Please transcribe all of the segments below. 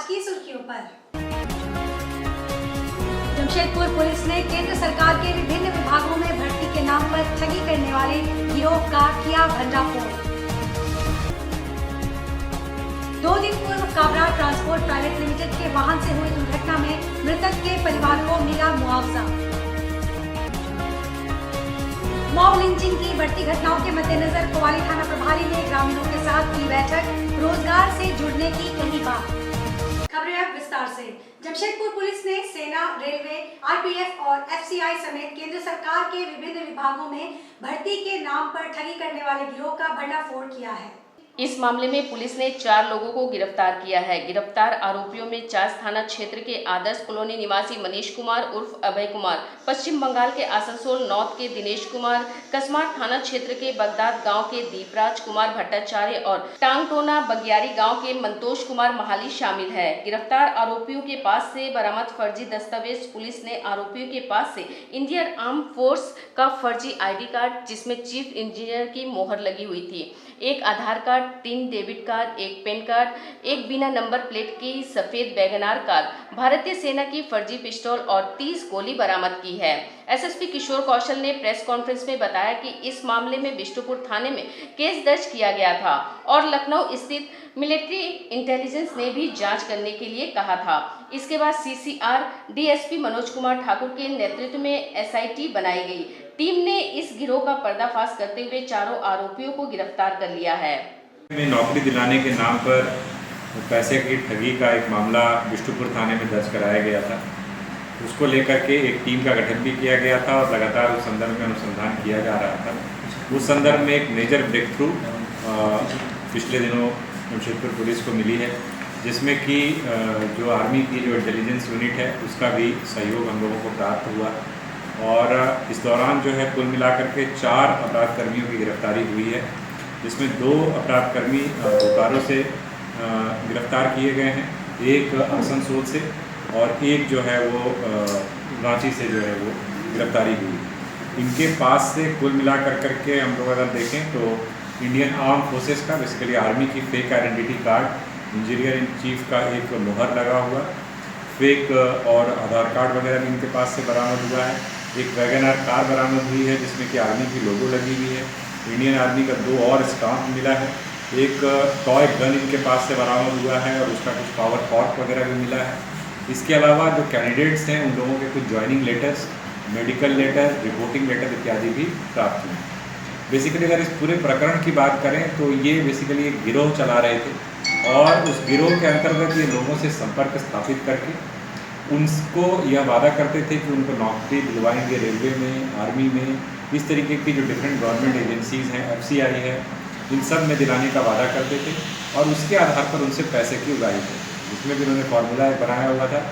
की सुर्खियों पर। जमशेदपुर पुलिस ने केंद्र सरकार के विभिन्न विभागों में भर्ती के नाम पर ठगी करने वाले गिरोह का किया भंडाफोड़। 2 दिन पूर्व काबरा ट्रांसपोर्ट प्राइवेट लिमिटेड के वाहन से हुई दुर्घटना में मृतक के परिवार को मिला मुआवजा। मॉब लिंचिंग की बढ़ती घटनाओं के मद्देनजर कोतवाली थाना प्रभारी ने ग्रामीणों के साथ की बैठक, रोजगार से जुड़ने की कही बात। खबरें अब विस्तार से। जमशेदपुर पुलिस ने सेना, रेलवे, आरपीएफ और एफसीआई समेत केंद्र सरकार के विभिन्न विभागों में भर्ती के नाम पर ठगी करने वाले गिरोह का भंडाफोड़ किया है। इस मामले में पुलिस ने 4 लोगों को गिरफ्तार किया है। गिरफ्तार आरोपियों में चास थाना क्षेत्र के आदर्श कॉलोनी निवासी मनीष कुमार उर्फ अभय कुमार, पश्चिम बंगाल के आसनसोल नॉर्थ के दिनेश कुमार, कसमार थाना क्षेत्र के बगदाद गांव के दीपराज कुमार भट्टाचार्य और टांगटोना बगियारी गांव के मंतोष कुमार महाली शामिल है। गिरफ्तार आरोपियों के पास से बरामद फर्जी दस्तावेज। पुलिस ने आरोपियों के पास से इंडियन आर्म फोर्स का फर्जी ID कार्ड जिसमें चीफ इंजीनियर की मोहर लगी हुई थी, एक आधार कार्ड, 3 डेबिट कार्ड, एक पैन कार्ड, एक बिना नंबर प्लेट की सफेद वैगनार कार, भारतीय सेना की फर्जी पिस्तौल और 30 गोली बरामद की है। एसएसपी किशोर कौशल ने प्रेस कॉन्फ्रेंस में बताया कि इस मामले में बिष्टुपुर थाने में केस दर्ज किया गया था और लखनऊ स्थित मिलिट्री इंटेलिजेंस ने भी जांच करने के लिए कहा था। इसके बाद CCR DSP मनोज कुमार ठाकुर के नेतृत्व में SIT बनाई गई। टीम ने इस गिरोह का पर्दाफाश करते हुए चारों आरोपियों को गिरफ्तार कर लिया है। नौकरी दिलाने के नाम पर पैसे की ठगी का एक मामला बिष्टुपुर थाने में दर्ज कराया गया था। उसको लेकर के एक टीम का गठन भी किया गया था और लगातार उस संदर्भ में अनुसंधान किया जा रहा था। उस संदर्भ में एक मेजर ब्रेक थ्रू पिछले दिनों जमशेदपुर पुलिस को मिली है, जिसमें कि जो आर्मी की जो इंटेलिजेंस यूनिट है उसका भी सहयोग हम लोगों को प्राप्त हुआ और इस दौरान जो है कुल मिलाकर के 4 अपराध कर्मियों की गिरफ्तारी हुई है, जिसमें 2 अपराध कर्मी बोकारो से गिरफ्तार किए गए हैं, एक आसनसोल से और एक जो है वो रांची से जो है वो गिरफ्तारी हुई। इनके पास से कुल मिलाकर करके हम लोग अगर देखें तो इंडियन आर्म फोर्सेस का बेसिकली आर्मी की fake identity card, engineer in chief का एक मोहर लगा हुआ, फेक और आधार कार्ड वगैरह भी इनके पास से बरामद हुआ है। एक वैगनआर कार बरामद हुई है जिसमें कि आर्मी की लोगो लगी हुई है। इंडियन आर्मी का 2 और स्टाम्प मिला है। एक टॉय गन इनके पास से बरामद हुआ है और उसका कुछ पावर कॉर्क वगैरह भी मिला है। इसके अलावा जो कैंडिडेट्स हैं उन लोगों के कुछ joining letters, medical letter, reporting letter इत्यादि भी प्राप्त हुए। बेसिकली अगर इस पूरे प्रकरण की बात करें तो ये बेसिकली एक गिरोह चला रहे थे और उस गिरोह के अंतर्गत ये लोगों से संपर्क स्थापित करके उनको यह वादा करते थे कि उनको नौकरी दिलवाएंगे रेलवे में, आर्मी में, इस तरीके की जो डिफरेंट गवर्नमेंट एजेंसीज़ हैं, FCI है, इन सब में दिलाने का वादा करते थे और उसके आधार पर उनसे पैसे की उगाही थे। जिसमें भी उन्होंने फार्मूला बनाया हुआ था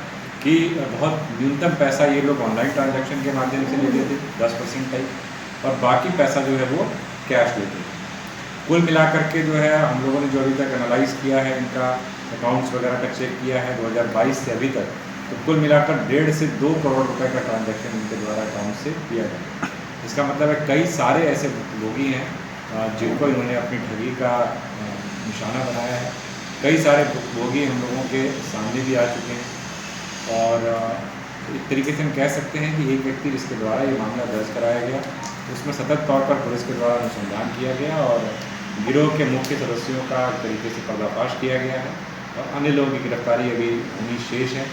कि बहुत न्यूनतम पैसा ये लोग ऑनलाइन ट्रांजैक्शन के माध्यम से लेते थे 10% टाइप और बाकी पैसा जो है वो कैश लेते थे। कुल मिलाकर के जो है हम लोगों ने जो अभी तक एनालाइज किया है, इनका अकाउंट्स वगैरह का चेक किया है 2022 से अभी तक, तो कुल मिलाकर 1.5 से 2 करोड़ रुपए का ट्रांजैक्शन इनके द्वारा अकाउंट से किया गया। इसका मतलब है कई सारे ऐसे भुक्तभोगी हैं जिनको इन्होंने अपनी ठगी का निशाना बनाया है। कई सारे भुक्तभोगी हम लोगों के सामने भी आ चुके हैं और एक तरीके से हम कह सकते हैं कि एक व्यक्ति जिसके द्वारा ये मामला दर्ज कराया गया उसमें सतत तौर पर पुलिस के द्वारा अनुसंधान किया गया और गिरोह के मुख्य सदस्यों का एक तरीके से पर्दाफाश किया गया है और अन्य लोगों की गिरफ्तारी अभी उन्हीं शेष है।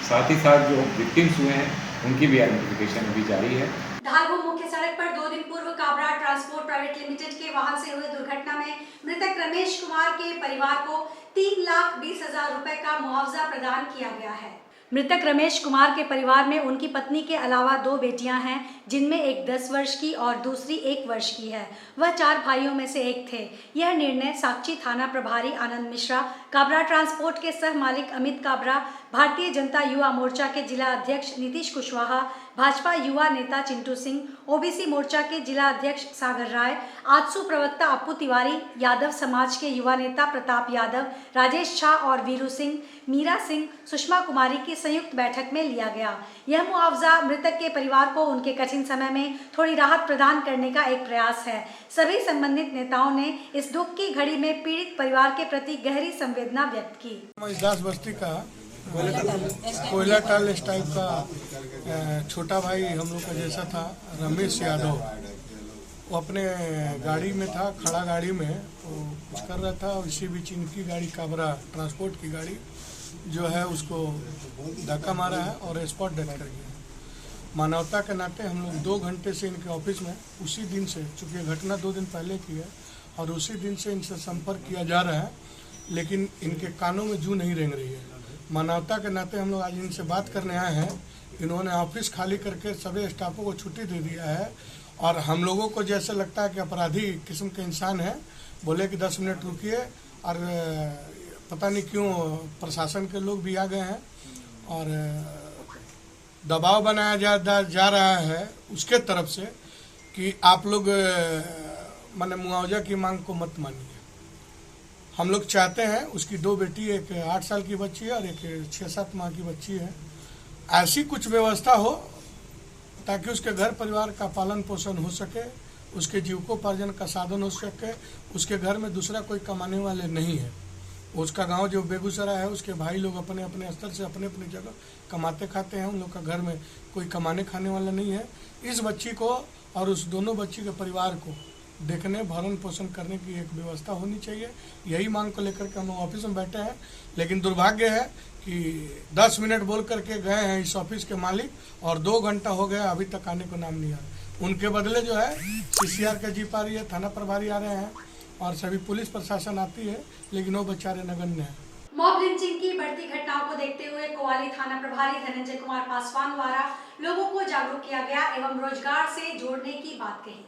साथ ही साथ जो विक्टिम्स हुए हैं उनकी भी आइडेंटिफिकेशन अभी जारी है। धारगो मुख्य सड़क पर 2 दिन पूर्व काबरा ट्रांसपोर्ट प्राइवेट लिमिटेड के वाहन से हुई दुर्घटना में मृतक रमेश कुमार के परिवार को 3,20,000 रुपए का मुआवजा प्रदान किया गया है। मृतक रमेश कुमार के परिवार में उनकी पत्नी के अलावा 2 बेटियां हैं, जिनमें एक 10 वर्ष की और दूसरी 1 वर्ष की है। वह 4 भाइयों में से एक थे। यह निर्णय साक्षी थाना प्रभारी आनंद मिश्रा, काबरा ट्रांसपोर्ट के सह मालिक अमित काबरा, भारतीय जनता युवा मोर्चा के जिला अध्यक्ष नीतीश कुशवाहा, भाजपा युवा नेता चिंटू सिंह, ओबीसी मोर्चा के जिला अध्यक्ष सागर राय, आजसू प्रवक्ता अप्पू तिवारी, यादव समाज के युवा नेता प्रताप यादव, राजेश झा और वीरू सिंह, मीरा सिंह, सुषमा कुमारी की संयुक्त बैठक में लिया गया। यह मुआवजा मृतक के परिवार को उनके कठिन समय में थोड़ी राहत प्रदान करने का एक प्रयास है। सभी संबंधित नेताओं ने इस दुख की घड़ी में पीड़ित परिवार के प्रति गहरी संवेदना संवेदना व्यक्त की। दास बस्ती का कोयला टाल स्टाइल का छोटा भाई हम लोग का जैसा था, रमेश यादव। वो अपने गाड़ी में था, खड़ा गाड़ी में वो कुछ कर रहा था। इसी बीच इनकी गाड़ी काबरा ट्रांसपोर्ट की गाड़ी जो है उसको धक्का मारा है और स्पॉट डेथ कर गया। मानवता के नाते हम लोग 2 घंटे से इनके ऑफिस में उसी दिन से, चूँकि घटना 2 दिन पहले की है और उसी दिन से इनसे संपर्क किया जा रहा है, लेकिन इनके कानों में जू नहीं रेंग रही है। मानवता के नाते हम लोग आज इनसे बात करने आए हैं। इन्होंने ऑफिस खाली करके सभी स्टाफों को छुट्टी दे दिया है और हम लोगों को जैसे लगता है कि अपराधी किस्म के इंसान है। बोले कि 10 मिनट रुकिए और पता नहीं क्यों प्रशासन के लोग भी आ गए हैं और दबाव बनाया जा रहा है उसके तरफ से कि आप लोग माने मुआवजा की मांग को मत मानिए। हम लोग चाहते हैं उसकी 2 बेटी, एक 8 साल की बच्ची है और एक 6-7 माह की बच्ची है। ऐसी कुछ व्यवस्था हो ताकि उसके घर परिवार का पालन पोषण हो सके, उसके जीविकोपार्जन का साधन हो सके। उसके घर में दूसरा कोई कमाने वाले नहीं है। उसका गांव जो बेगूसराय है, उसके भाई लोग अपने अपने स्तर से अपने अपनी जगह कमाते खाते हैं। उन लोग का घर में कोई कमाने खाने वाला नहीं है। इस बच्ची को और उस दोनों बच्ची के परिवार को देखने, भरण पोषण करने की एक व्यवस्था होनी चाहिए। यही मांग को लेकर के हम लोग ऑफिस में बैठे हैं। लेकिन दुर्भाग्य है कि 10 मिनट बोल करके गए हैं इस ऑफिस के मालिक और 2 घंटा हो गया, अभी तक आने को नाम नहीं आ रहा। उनके बदले जो है CCR का जीप आ रही है, थाना प्रभारी आ रहे हैं और सभी पुलिस प्रशासन आती है, लेकिन वो बेचारे नगण्य हैं। मॉब लिंचिंग की बढ़ती घटनाओं को देखते हुए कोवाली थाना प्रभारी धनंजय कुमार पासवान द्वारा लोगों को जागरूक किया गया एवं रोजगार से जोड़ने की बात कही।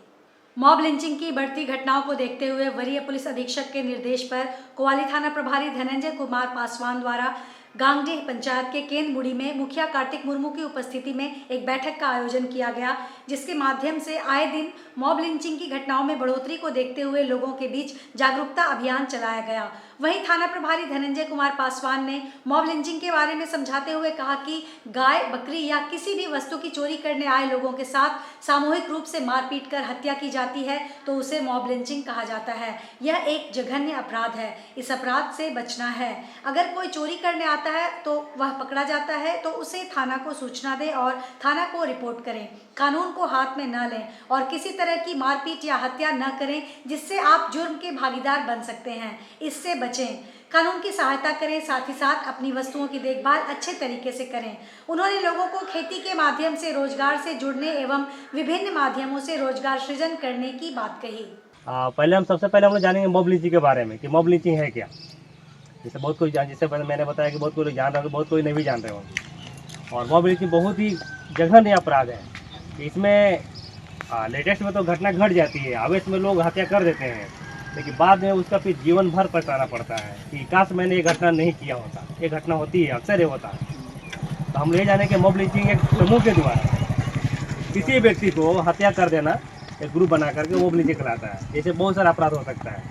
मॉब लिंचिंग की बढ़ती घटनाओं को देखते हुए वरीय पुलिस अधीक्षक के निर्देश पर कोवाली थाना प्रभारी धनंजय कुमार पासवान द्वारा गांगडीह पंचायत के केंद्रमुड़ी में मुखिया कार्तिक मुर्मू की उपस्थिति में एक बैठक का आयोजन किया गया, जिसके माध्यम से आए दिन मॉब लिंचिंग की घटनाओं में बढ़ोतरी को देखते हुए लोगों के बीच जागरूकता अभियान चलाया गया। वहीं थाना प्रभारी धनंजय कुमार पासवान ने मॉब लिंचिंग के बारे में समझाते हुए कहा कि गाय, बकरी या किसी भी वस्तु की चोरी करने आए लोगों के साथ सामूहिक रूप से मारपीट कर हत्या की जाती है तो उसे मॉब लिंचिंग कहा जाता है। यह एक जघन्य अपराध है। इस अपराध से बचना है। अगर कोई चोरी करने आता है तो वह पकड़ा जाता है तो उसे थाना को सूचना दें और थाना को रिपोर्ट करें। कानून को हाथ में न लें और किसी तरह की मारपीट या हत्या न करें जिससे आप जुर्म के भागीदार बन सकते हैं। इससे बचें, कानून की सहायता करें, साथ ही साथ अपनी वस्तुओं की देखभाल अच्छे तरीके से करें। उन्होंने लोगों को खेती के माध्यम से रोजगार से जुड़ने एवं विभिन्न माध्यमों से रोजगार सृजन करने की बात कही। पहले सबसे पहले हम लोग जानेंगे मॉब लिंचिंग के बारे में कि मॉब लिंचिंग है क्या। जैसे बहुत कोई जैसे मैंने बताया कि बहुत कोई लोग जान रहे होंगे, बहुत कोई नहीं भी जान रहे होंगे। और मॉब लिंचिंग बहुत ही जघन्य अपराध है। इसमें लेटेस्ट में तो घटना घट जाती है, आवेश में लोग हत्या कर देते हैं, लेकिन बाद में उसका फिर जीवन भर पछताना पड़ता है कि काश मैंने ये घटना नहीं किया होता। ये घटना होती है, अक्सर ये होता है। तो हम ले जाने के मॉब लिंचिंग एक समूह के द्वारा किसी व्यक्ति को हत्या कर देना एक ग्रुप बना करके मॉब लिंचिंग कराता है। जैसे बहुत सारा अपराध हो सकता है,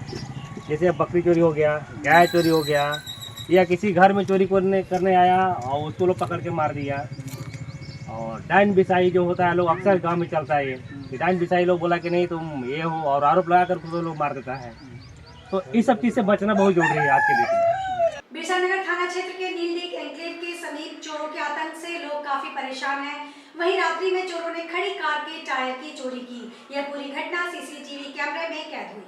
जैसे बकरी चोरी हो गया, गाय चोरी हो गया, या किसी घर में चोरी करने आया और उसको लोग पकड़ के मार दिया। और डाइन बिसाई जो होता है, लोग अक्सर गांव में चलता है ये डाइन बिसाई, लोग बोला कि नहीं तुम ये हो और आरोप लगा कर तो लोग मार देता है। तो इस सब चीज़ से बचना बहुत जरूरी है आज के दिन में। बिरसानगर थाना क्षेत्र के नीलडीह एन्क्लेव के समीप चोरों के आतंक से लोग काफी परेशान हैं। वहीं रात्रि में चोरों ने खड़ी कार के टायर की चोरी की। यह पूरी घटना CCTV कैमरे में कैद हुई।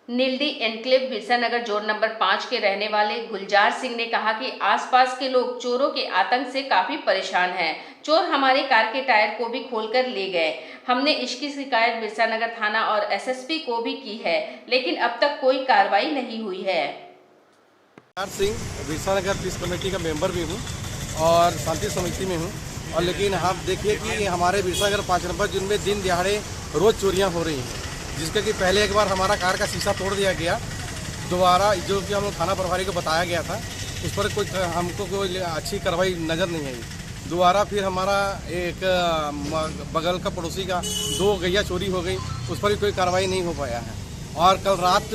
नीलडीह एन्क्लेव बिरसानगर जोन नंबर 5 के रहने वाले गुलजार सिंह ने कहा कि आसपास के लोग चोरों के आतंक से काफी परेशान हैं। चोर हमारे कार के टायर को भी खोलकर ले गए। हमने इसकी शिकायत बिरसानगर थाना और SSP को भी की है, लेकिन अब तक कोई कार्रवाई नहीं हुई है। गुलजार सिंह बिरसानगर पीस कमेटी का मेंबर भी हूँ और शांति समिति में हूँ। और लेकिन आप देखिए कि हमारे बिरसानगर 5 नंबर जोन में दिन दिहाड़े रोज चोरियाँ हो रही हैं, जिसके कि पहले एक बार हमारा कार का शीशा तोड़ दिया गया। दोबारा जो कि हम थाना प्रभारी को बताया गया था, उस पर कोई हमको कोई अच्छी कार्रवाई नज़र नहीं आई। दोबारा फिर हमारा एक बगल का पड़ोसी का 2 गैया चोरी हो गई, उस पर भी कोई कार्रवाई नहीं हो पाया है। और कल रात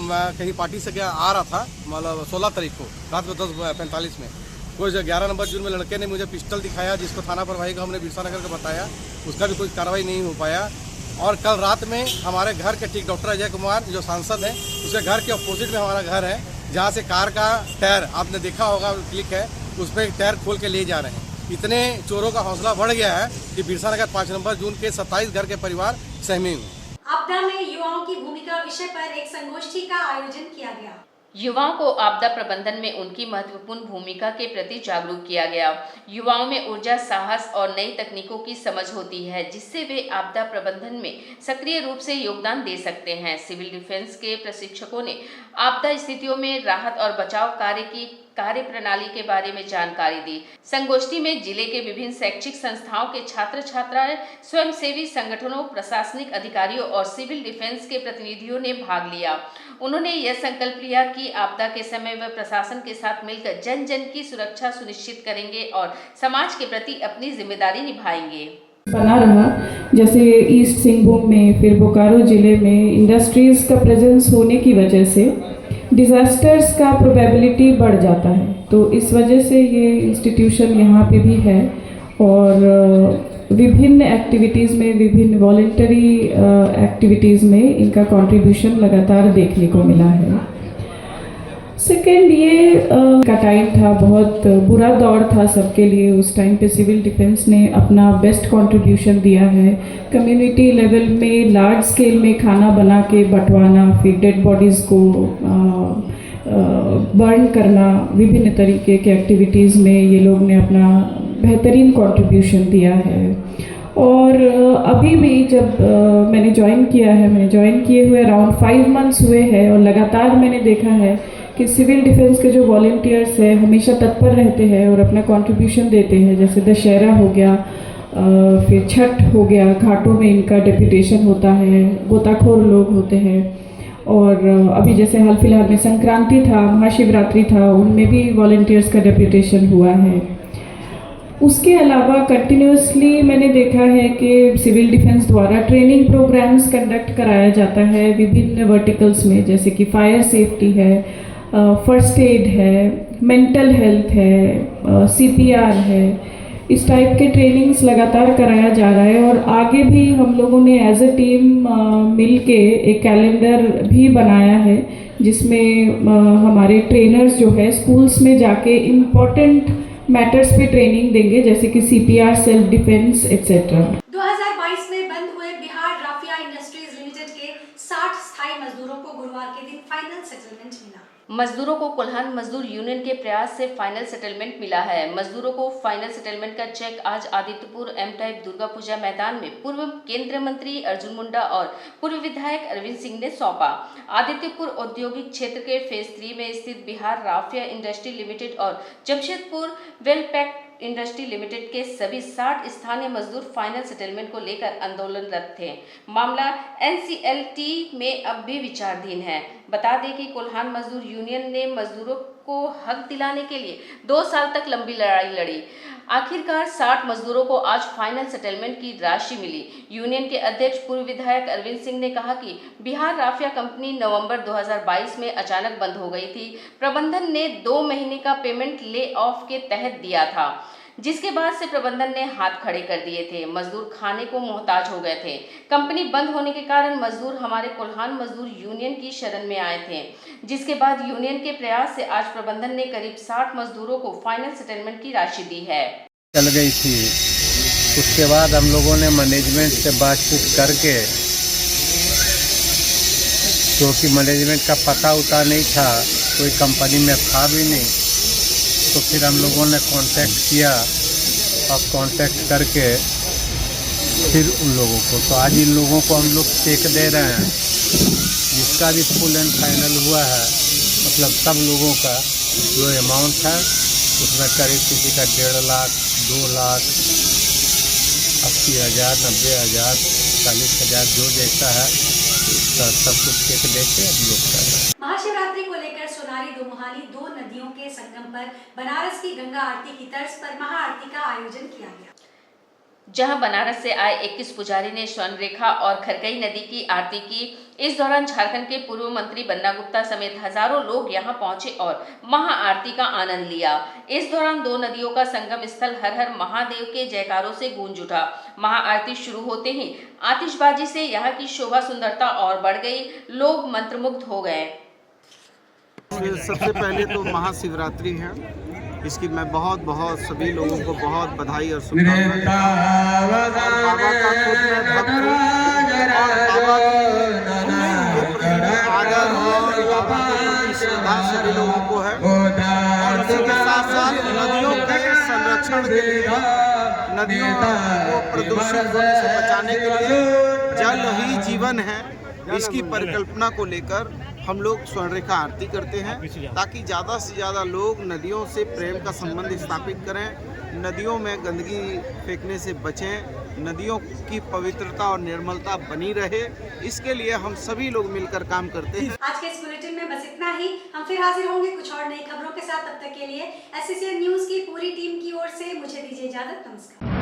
मैं कहीं पार्टी से आ रहा था, मतलब 16 तारीख को रात को 10:45 में कोई 11 नंबर जोन में लड़के ने मुझे पिस्टल दिखाया, जिसको थाना प्रभारी को हमने बिरसानगर को बताया, उसका भी कोई कार्रवाई नहीं हो पाया। और कल रात में हमारे घर के ठीक डॉक्टर अजय कुमार जो सांसद हैं, उसके घर के अपोजिट में हमारा घर है, जहाँ से कार का टायर आपने देखा होगा, क्लिक है उस पर टायर खोल के ले जा रहे हैं। इतने चोरों का हौसला बढ़ गया है कि बिरसा नगर 5 नंबर जून के 27 घर के परिवार सहमे हुए। आपदा में युवाओं की भूमिका विषय पर एक संगोष्ठी का आयोजन किया गया। युवाओं को आपदा प्रबंधन में उनकी महत्वपूर्ण भूमिका के प्रति जागरूक किया गया। युवाओं में ऊर्जा, साहस और नई तकनीकों की समझ होती है, जिससे वे आपदा प्रबंधन में सक्रिय रूप से योगदान दे सकते हैं। सिविल डिफेंस के प्रशिक्षकों ने आपदा स्थितियों में राहत और बचाव कार्य की कार्य प्रणाली के बारे में जानकारी दी। संगोष्ठी में जिले के विभिन्न शैक्षिक संस्थाओं के छात्र छात्राएं, स्वयंसेवी संगठनों, प्रशासनिक अधिकारियों और सिविल डिफेंस के प्रतिनिधियों ने भाग लिया। उन्होंने यह संकल्प लिया कि आपदा के समय वे प्रशासन के साथ मिलकर जन जन की सुरक्षा सुनिश्चित करेंगे और समाज के प्रति अपनी जिम्मेदारी निभाएंगे। बना रहा, जैसे ईस्ट सिंहभूम में, फिर बोकारो जिले में इंडस्ट्रीज का प्रेजेंस होने की वजह से डिज़ास्टर्स का प्रोबेबिलिटी बढ़ जाता है। तो इस वजह से ये इंस्टीट्यूशन यहाँ पे भी है और विभिन्न एक्टिविटीज़ में, विभिन्न वॉलंटरी एक्टिविटीज़ में इनका कंट्रीब्यूशन लगातार देखने को मिला है। सेकेंड, ये का टाइम था, बहुत बुरा दौर था सबके लिए। उस टाइम पे सिविल डिफेंस ने अपना बेस्ट कंट्रीब्यूशन दिया है। कम्युनिटी लेवल में लार्ज स्केल में खाना बना के बंटवाना, फिर डेड बॉडीज़ को बर्न करना, विभिन्न तरीके के एक्टिविटीज़ में ये लोग ने अपना बेहतरीन कंट्रीब्यूशन दिया है। और अभी भी जब मैंने ज्वाइन किया है, मैंने ज्वाइन किए हुए अराउंड 5 मंथ्स हुए हैं और लगातार मैंने देखा है कि सिविल डिफेंस के जो वॉलंटियर्स हैं हमेशा तत्पर रहते हैं और अपना कंट्रीब्यूशन देते हैं। जैसे दशहरा हो गया, फिर छठ हो गया, घाटों में इनका डेपुटेशन होता है, गोताखोर लोग होते हैं। और अभी जैसे हाल फिलहाल में संक्रांति था, महाशिवरात्रि था, उनमें भी वॉलंटियर्स का डेपुटेशन हुआ है। उसके अलावा कंटिन्यूसली मैंने देखा है कि सिविल डिफेंस द्वारा ट्रेनिंग प्रोग्राम्स कंडक्ट कराया जाता है विभिन्न वर्टिकल्स में, जैसे कि फायर सेफ्टी है, फर्स्ट एड है, मेंटल हेल्थ है, CPR है। इस टाइप के ट्रेनिंग्स लगातार कराया जा रहा है और आगे भी हम लोगों ने एज अ टीम मिल के एक कैलेंडर भी बनाया है, जिसमें हमारे ट्रेनर्स जो है स्कूल्स में जाके इम्पॉर्टेंट मैटर्स पे ट्रेनिंग देंगे, जैसे कि CPR, सेल्फ डिफेंस एक्सेट्रा। 2022 में बंद हुए बिहार राफिया इंडस्ट्रीज लिमिटेड के 60 स्थायी मजदूरों को गुरुवार के दिन फाइनल सेटलमेंट मिला। मजदूरों को कोल्हान मजदूर यूनियन के प्रयास से फाइनल सेटलमेंट मिला है। मजदूरों को फाइनल सेटलमेंट का चेक आज आदित्यपुर M टाइप दुर्गा पूजा मैदान में पूर्व केंद्रीय मंत्री अर्जुन मुंडा और पूर्व विधायक अरविंद सिंह ने सौंपा। आदित्यपुर औद्योगिक क्षेत्र के फेज 3 में स्थित बिहार राफिया इंडस्ट्री लिमिटेड और जमशेदपुर वेलपैक इंडस्ट्री लिमिटेड के सभी 60 स्थानीय मजदूर फाइनल सेटलमेंट को लेकर आंदोलनरत थे। मामला NCLT में अब भी विचाराधीन है। बता दें कि कोल्हान मजदूर यूनियन ने मजदूरों को हक दिलाने के लिए 2 साल तक लंबी लड़ाई लड़ी। आखिरकार 60 मजदूरों को आज फाइनल सेटलमेंट की राशि मिली। यूनियन के अध्यक्ष पूर्व विधायक अरविंद सिंह ने कहा कि बिहार राफिया कंपनी नवंबर 2022 में अचानक बंद हो गई थी। प्रबंधन ने 2 महीने का पेमेंट ले ऑफ के तहत दिया था, जिसके बाद से प्रबंधन ने हाथ खड़े कर दिए थे। मजदूर खाने को मोहताज हो गए थे। कंपनी बंद होने के कारण मजदूर हमारे कोल्हान मजदूर यूनियन की शरण में आए थे, जिसके बाद यूनियन के प्रयास से आज प्रबंधन ने करीब 60 मजदूरों को फाइनल सेटलमेंट की राशि दी है। चल गई थी, उसके बाद हम लोगों ने मैनेजमेंट से बातचीत करके, क्योंकि मैनेजमेंट का पता उता नहीं था, कोई कंपनी में था भी नहीं, तो फिर हम लोगों ने कांटेक्ट किया और कांटेक्ट करके फिर उन लोगों को, तो आज इन लोगों को हम लोग चेक दे रहे हैं, जिसका भी फुल एंड फाइनल हुआ है, मतलब सब लोगों का जो अमाउंट है उसमें करीब किसी का 1.5 लाख, 2 लाख, 80,000, 90,000, 40,000 जो जैसा है सब कुछ चेक देके हम लोग कर रहे हैं। महाशिवरात्रि को लेकर सोनारी दोमुहाली 2 नदियों के संगम पर बनारस की गंगा आरती की तर्ज पर महाआरती का आयोजन किया गया, जहां बनारस से आए 21 पुजारी ने स्वर्ण रेखा और खरकई नदी की आरती की। इस दौरान झारखंड के पूर्व मंत्री बन्ना गुप्ता समेत हजारों लोग यहां पहुंचे और महाआरती का आनंद लिया। इस दौरान 2 नदियों का संगम स्थल हर हर महादेव के जयकारों से गूंज उठा। महाआरती शुरू होते ही आतिशबाजी से यहाँ की शोभा सुंदरता और बढ़ गई। लोग मंत्रमुग्ध हो गए। सबसे पहले तो महाशिवरात्रि है, इसकी मैं बहुत सभी लोगों को बहुत बधाई और शुभकामनाएं। बाबा का खुद में भक्त हूँ और बाबा की आदर और बाबा के प्रति श्रद्धा सभी लोगों को है। और इसी के साथ साथ नदियों के संरक्षण के लिए, नदियों को प्रदूषित होने से बचाने के लिए जल ही जीवन है, इसकी परिकल्पना को लेकर हम लोग स्वर्ण रेखा आरती करते हैं ताकि ज़्यादा से ज़्यादा लोग नदियों से प्रेम का संबंध स्थापित करें, नदियों में गंदगी फेंकने से बचें, नदियों की पवित्रता और निर्मलता बनी रहे, इसके लिए हम सभी लोग मिलकर काम करते हैं। आज के इस बुलेटिन में बस इतना ही। हम फिर हाजिर होंगे कुछ और नई खबरों के साथ। तब तक के लिए SCCN न्यूज़ की पूरी टीम की ओर से मुझे दीजिए इजाजत। नमस्कार।